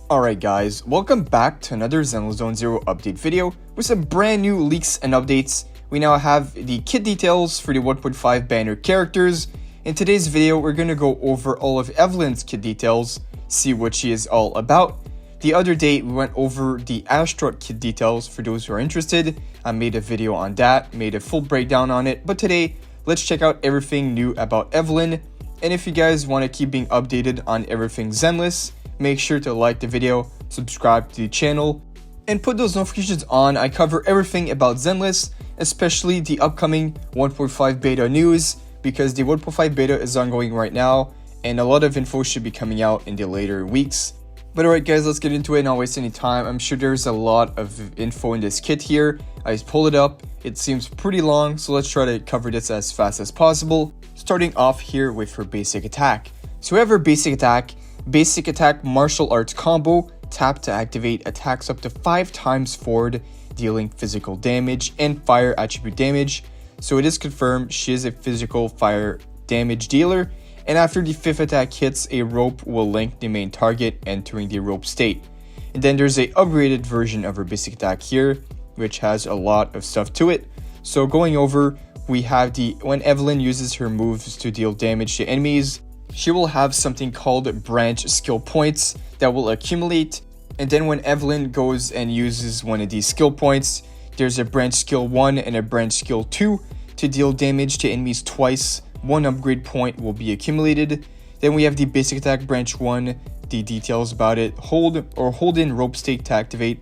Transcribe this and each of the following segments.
Alright guys, welcome back to another Zenless Zone Zero update video with some brand new leaks and updates. We now have the kit details for the 1.5 banner characters. In today's video, we're going to go over all of Evelyn's kit details, see what she is all about. The other day, we went over the Astronaut kit details for those who are interested. I made a video on that, made a full breakdown on it, but today, let's check out everything new about Evelyn. And if you guys want to keep being updated on everything Zenless, make sure to like the video, subscribe to the channel, and put those notifications on. I cover everything about Zenless, especially the upcoming 1.5 beta news, because the 1.5 beta is ongoing right now, and a lot of info should be coming out in the later weeks. But alright guys, let's get into it, not waste any time. I'm sure there's a lot of info in this kit here. I just pulled it up, it seems pretty long, so let's try to cover this as fast as possible. Starting off here with her basic attack. So we have her basic attack martial arts combo. Tap to activate, attacks up to 5 times forward, dealing physical damage and fire attribute damage. So it is confirmed she is a physical fire damage dealer, and after the 5th attack hits, a rope will link the main target entering the rope state. And then there's a upgraded version of her basic attack here, which has a lot of stuff to it. So going over, we have when Evelyn uses her moves to deal damage to enemies, she will have something called branch skill points that will accumulate. And then when Evelyn goes and uses one of these skill points, there's a branch skill 1 and a branch skill 2 to deal damage to enemies twice. 1 upgrade point will be accumulated. Then we have the basic attack branch 1, the details about it. Hold in rope stake to activate.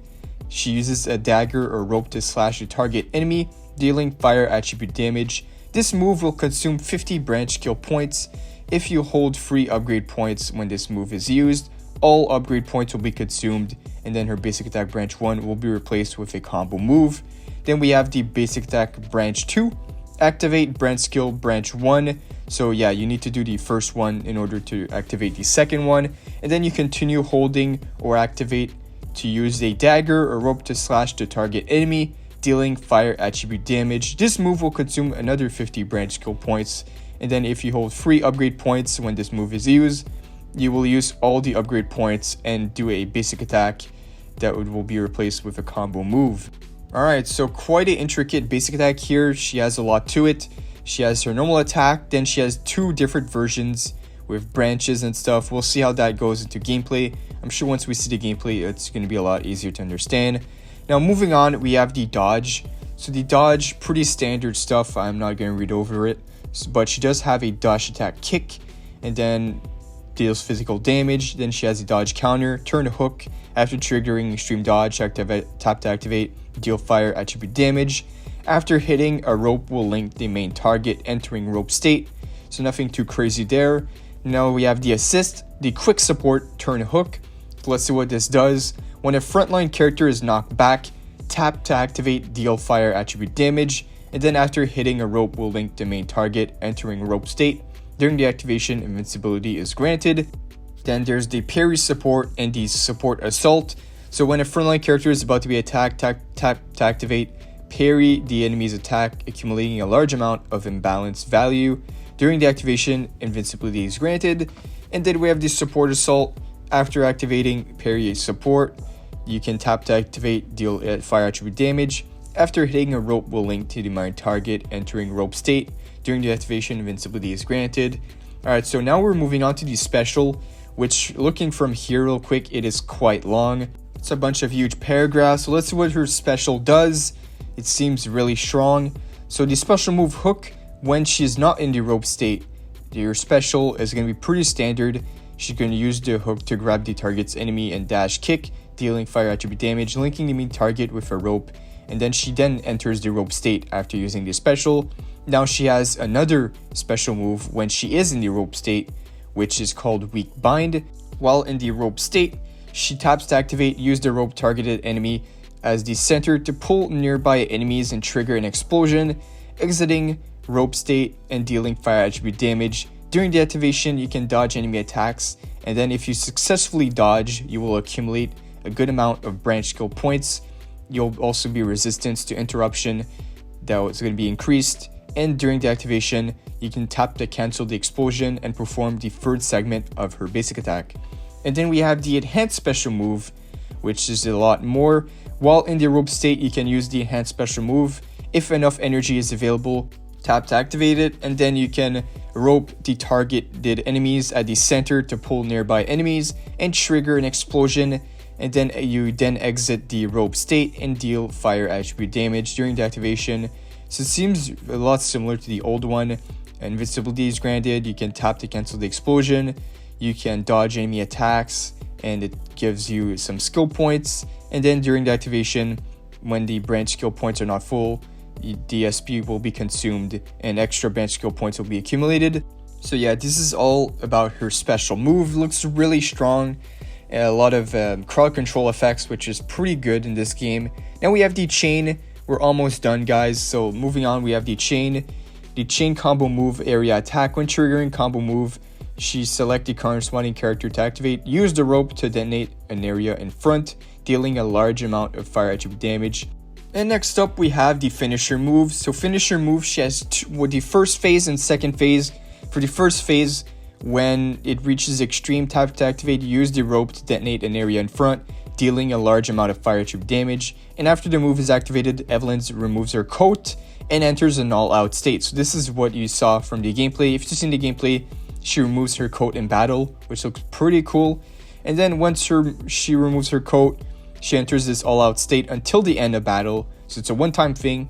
She uses a dagger or rope to slash a target enemy, dealing fire attribute damage. This move will consume 50 branch skill points. If you hold free upgrade points when this move is used, all upgrade points will be consumed, and then her basic attack branch 1 will be replaced with a combo move. Then we have the basic attack branch 2. Activate branch skill branch 1. So yeah, you need to do the first one in order to activate the second one, and then you continue holding or activate to use a dagger or rope to slash the target enemy, dealing fire attribute damage. This move will consume another 50 branch skill points, and then if you hold free upgrade points when this move is used, you will use all the upgrade points and do a basic attack that will be replaced with a combo move. Alright, so quite an intricate basic attack here. She has a lot to it. She has her normal attack, then she has 2 different versions with branches and stuff. We'll see how that goes into gameplay. I'm sure once we see the gameplay, it's going to be a lot easier to understand. Now moving on, we have the dodge. So the dodge, pretty standard stuff. I'm not going to read over it, but she does have a dash attack kick, and then deals physical damage. Then she has a dodge counter, turn hook. After triggering extreme dodge, tap to activate, deal fire attribute damage. After hitting, a rope will link the main target entering rope state. So nothing too crazy there. Now we have the assist, the quick support, turn hook. Let's see what this does. When a frontline character is knocked back, tap to activate, deal fire attribute damage. And then after hitting, a rope will link the main target entering rope state. During the activation, invincibility is granted. Then there's the parry support and the support assault. So when a frontline character is about to be attacked, tap to activate, parry the enemy's attack, accumulating a large amount of imbalanced value. During the activation, invincibility is granted. And then we have the support assault. After activating parry support, you can tap to activate, deal fire attribute damage. After hitting, a rope will link to the main target entering rope state. During the activation, invincibility is granted. Alright, so now we're moving on to the special, which, looking from here real quick, it is quite long. It's a bunch of huge paragraphs. So let's see what her special does. It seems really strong. So the special move hook, when she's not in the rope state, your special is going to be pretty standard. She's going to use the hook to grab the target's enemy and dash kick, dealing fire attribute damage, linking the main target with a rope, and then she enters the rope state after using the special. Now she has another special move when she is in the rope state, which is called weak bind. While in the rope state, she taps to activate, use the rope targeted enemy as the center to pull nearby enemies and trigger an explosion, exiting rope state and dealing fire attribute damage. During the activation, you can dodge enemy attacks, and then if you successfully dodge, you will accumulate a good amount of branch skill points. You'll also be resistant to interruption that is going to be increased, and during the activation, you can tap to cancel the explosion and perform the third segment of her basic attack. And then we have the enhanced special move, which is a lot more. While in the rope state, you can use the enhanced special move. If enough energy is available, tap to activate it, and then you can rope the targeted enemies at the center to pull nearby enemies and trigger an explosion. And then you exit the rope state and deal fire attribute damage during the activation. So it seems a lot similar to the old one. Invincibility is granted, you can tap to cancel the explosion, you can dodge enemy attacks, and it gives you some skill points. And then during the activation, when the branch skill points are not full, the SP will be consumed and extra branch skill points will be accumulated. So yeah, this is all about her special move. Looks really strong. A lot of crowd control effects, which is pretty good in this game. Now we have the chain. We're almost done, guys. So moving on, we have the chain. The chain combo move, area attack. When triggering combo move, she select the corresponding character to activate. Use the rope to detonate an area in front, dealing a large amount of fire attribute damage. And next up, we have the finisher move. So finisher move, she has the first phase and second phase. For the first phase, when it reaches extreme, tap to activate, use the rope to detonate an area in front, dealing a large amount of fire attribute damage. And after the move is activated, Evelyn removes her coat and enters an all-out state. So this is what you saw from the gameplay. If you've seen the gameplay, she removes her coat in battle, which looks pretty cool. And then once she removes her coat, she enters this all-out state until the end of battle. So it's a one-time thing.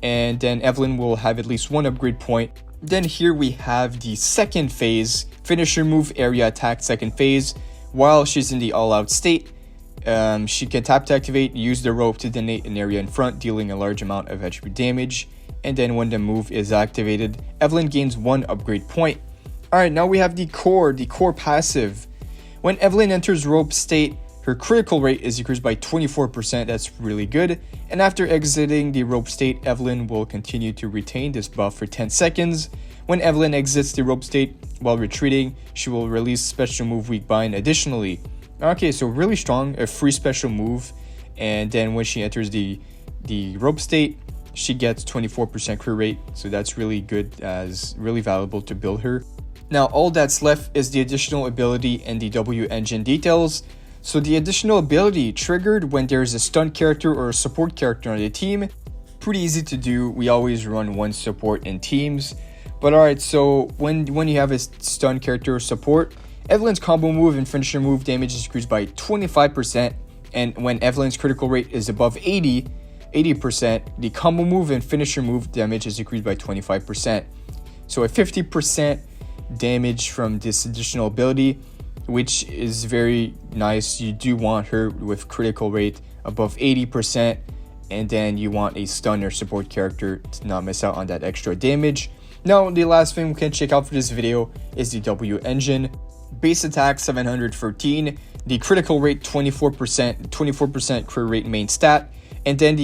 And then Evelyn will have at least one upgrade point. Then here we have the second phase, finisher move, area attack, second phase. While she's in the all-out state, she can tap to activate, use the rope to detonate an area in front, dealing a large amount of attribute damage. And then when the move is activated, Evelyn gains one upgrade point. Alright, now we have the core passive. When Evelyn enters rope state, her critical rate is increased by 24%, that's really good. And after exiting the rope state, Evelyn will continue to retain this buff for 10 seconds. When Evelyn exits the rope state while retreating, she will release special move weak bind additionally. Okay, so really strong, a free special move. And then when she enters the rope state, she gets 24% crit rate, so that's really good, as really valuable to build her. Now all that's left is the additional ability and the W engine details. So the additional ability triggered when there is a stun character or a support character on the team. Pretty easy to do. We always run one support in teams. But alright, so when you have a stun character or support, Evelyn's combo move and finisher move damage is increased by 25%. And when Evelyn's critical rate is above 80%, the combo move and finisher move damage is increased by 25%. So a 50% damage from this additional ability, which is very nice. You do want her with critical rate above 80%, and then you want a stun or support character to not miss out on that extra damage. Now the last thing we can check out for this video is the W engine. Base attack 713, the critical rate 24% crit rate main stat, and then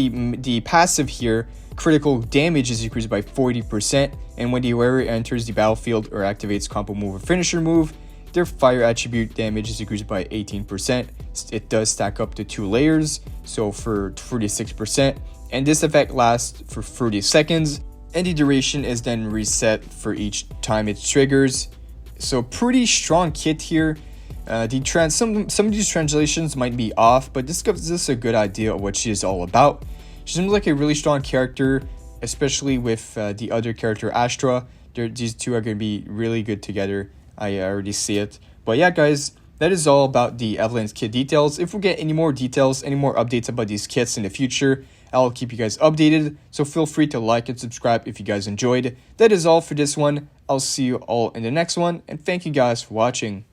the passive here, critical damage is increased by 40%, and when the wearer enters the battlefield or activates combo move or finisher move, their fire attribute damage is increased by 18%. It does stack up to 2 layers, so for 46%, and this effect lasts for 30 seconds, and the duration is then reset for each time it triggers. So pretty strong kit here. Some of these translations might be off, but this gives us a good idea of what she is all about. She seems like a really strong character, especially with the other character Astra. These two are going to be really good together. I already see it. But yeah, guys, that is all about the Evelyn's kit details. If we get any more details, any more updates about these kits in the future, I'll keep you guys updated. So feel free to like and subscribe if you guys enjoyed. That is all for this one. I'll see you all in the next one, and thank you guys for watching.